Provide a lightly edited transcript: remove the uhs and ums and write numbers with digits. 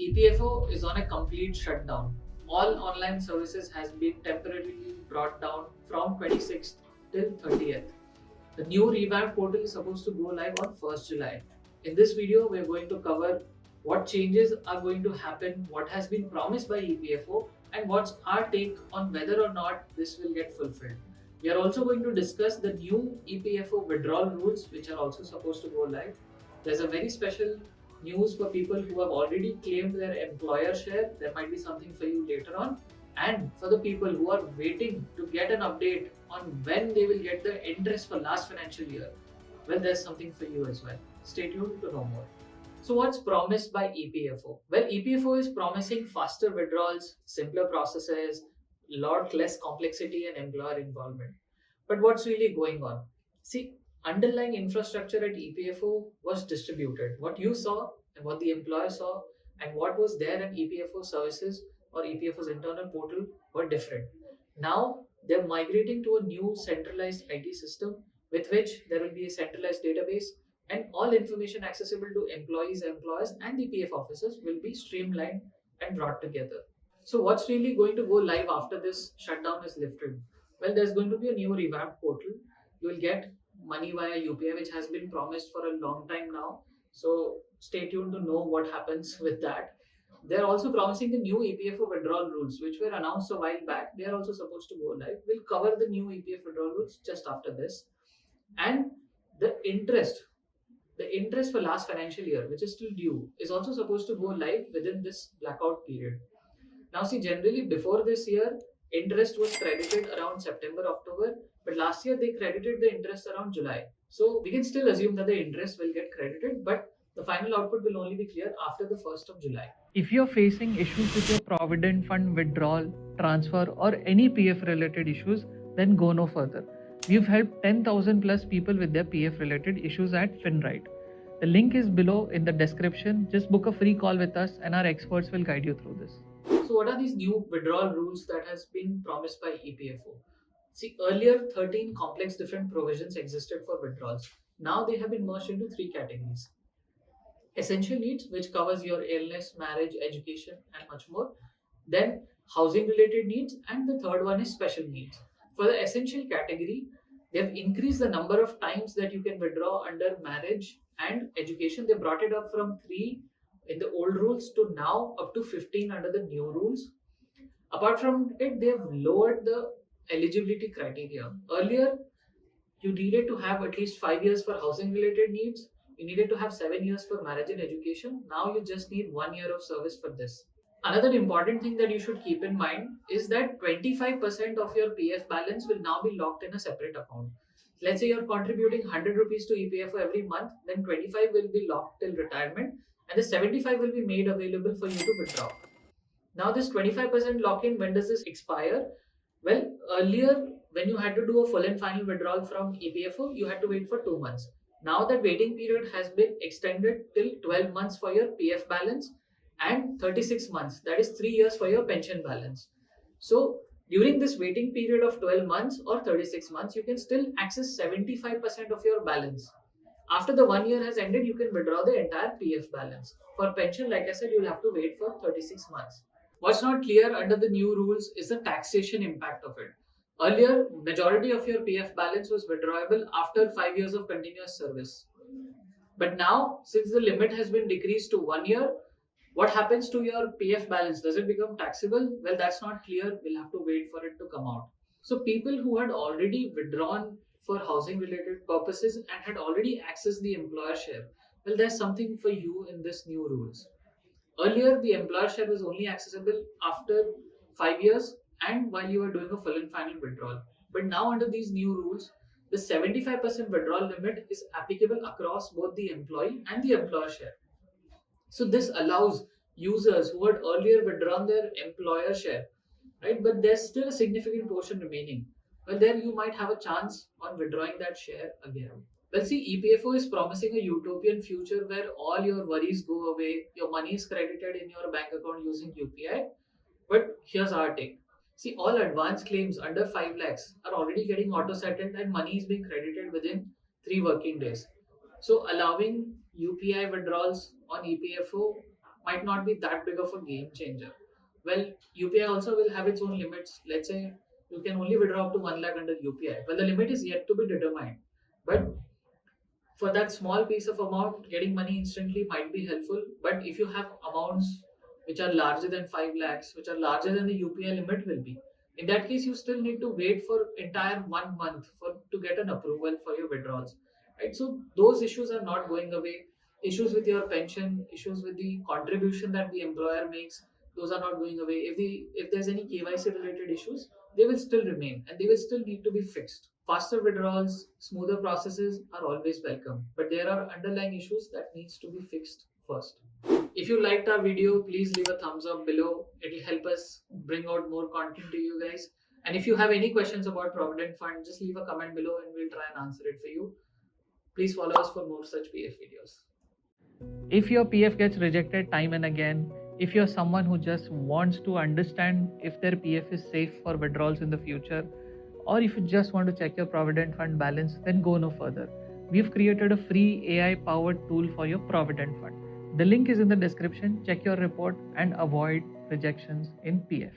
EPFO is on a complete shutdown. All online services has been temporarily brought down from 26th till 30th. The new revamped portal is supposed to go live on 1st July. In this video, we are going to cover what changes are going to happen, what has been promised by EPFO, and what's our take on whether or not this will get fulfilled. We are also going to discuss the new EPFO withdrawal rules, which are also supposed to go live. There's a very special news for people who have already claimed their employer share. There might be something for you later on. And for the people who are waiting to get an update on when they will get the interest for last financial year, well, there's something for you as well. Stay tuned to know more. So, what's promised by EPFO? Well, EPFO is promising faster withdrawals, simpler processes, lot less complexity and employer involvement. But what's really going on? See, underlying infrastructure at EPFO was distributed. What you saw and what the employer saw and what was there in EPFO services or EPFO's internal portal were different. Now they're migrating to a new centralized IT system with which there will be a centralized database and all information accessible to employees, employers, and the PF officers will be streamlined and brought together. So, what's really going to go live after this shutdown is lifted? Well, there's going to be a new revamped portal. You will get money via UPI, which has been promised for a long time now. So, stay tuned to know what happens with that. They're also promising the new EPFO withdrawal rules, which were announced a while back. They are also supposed to go live. We'll cover the new EPF withdrawal rules just after this. And the interest the interest for last financial year, which is still due, is also supposed to go live within this blackout period. Now, see, generally before this year, interest was credited around September, October, but last year they credited the interest around July. So we can still assume that the interest will get credited, but the final output will only be clear after the 1st of July. If you're facing issues with your provident fund withdrawal, transfer, or any PF related issues, then go no further. We've helped 10,000 plus people with their PF related issues at FinRight. The link is below in the description. Just book a free call with us and our experts will guide you through this. So, what are these new withdrawal rules that has been promised by EPFO? See, earlier 13 complex different provisions existed for withdrawals. Now they have been merged into 3 categories. Essential needs, which covers your illness, marriage, education, and much more. Then housing related needs, and the third one is special needs. For the essential category, they have increased the number of times that you can withdraw under marriage and education. They brought it up from 3 in the old rules to now up to 15 under the new rules. Apart from it, they have lowered the eligibility criteria. Earlier, you needed to have at least 5 years for housing related needs. You needed to have 7 years for marriage and education. Now you just need 1 year of service for this. Another important thing that you should keep in mind is that 25% of your PF balance will now be locked in a separate account. Let's say you're contributing 100 rupees to EPFO every month, then 25 will be locked till retirement and the 75 will be made available for you to withdraw. Now this 25% lock-in, when does this expire? Well, earlier when you had to do a full and final withdrawal from EPFO, you had to wait for 2 months. Now that waiting period has been extended till 12 months for your PF balance and 36 months, that is 3 years for your pension balance. So during this waiting period of 12 months or 36 months, you can still access 75% of your balance. After the 1 year has ended, you can withdraw the entire PF balance. For pension, like I said, you'll have to wait for 36 months. What's not clear under the new rules is the taxation impact of it. Earlier, majority of your PF balance was withdrawable after 5 years of continuous service. But now, since the limit has been decreased to 1 year, what happens to your PF balance? Does it become taxable? Well, that's not clear. We'll have to wait for it to come out. So people who had already withdrawn for housing related purposes and had already accessed the employer share, well, there's something for you in this new rules. Earlier, the employer share was only accessible after 5 years and while you were doing a full and final withdrawal. But now, under these new rules, the 75% withdrawal limit is applicable across both the employee and the employer share. So, this allows users who had earlier withdrawn their employer share, right? But there's still a significant portion remaining. Well, there you might have a chance on withdrawing that share again. Well, see, EPFO is promising a utopian future where all your worries go away, your money is credited in your bank account using UPI. But here's our take. See, all advance claims under 5 lakhs are already getting auto settled and money is being credited within 3 working days. So, allowing UPI withdrawals on EPFO might not be that big of a game changer. Well, UPI also will have its own limits. Let's say you can only withdraw up to 1 lakh under UPI. Well, the limit is yet to be determined. But for that small piece of amount, getting money instantly might be helpful. But if you have amounts which are larger than 5 lakhs, which are larger than the UPI limit will be, in that case, you still need to wait for entire 1 month for to get an approval for your withdrawals. Right? So those issues are not going away. Issues with your pension, issues with the contribution that the employer makes, those are not going away. If there's any KYC related issues, they will still remain and they will still need to be fixed. Faster withdrawals, smoother processes are always welcome, but there are underlying issues that needs to be fixed first. If you liked our video, please leave a thumbs up below. It will help us bring out more content to you guys. And if you have any questions about Provident Fund, just leave a comment below and we'll try and answer it for you. Please follow us for more such PF videos. If your PF gets rejected time and again, if you're someone who just wants to understand if their PF is safe for withdrawals in the future, or if you just want to check your Provident Fund balance, then go no further. We've created a free AI powered tool for your Provident Fund. The link is in the description. Check your report and avoid rejections in PF.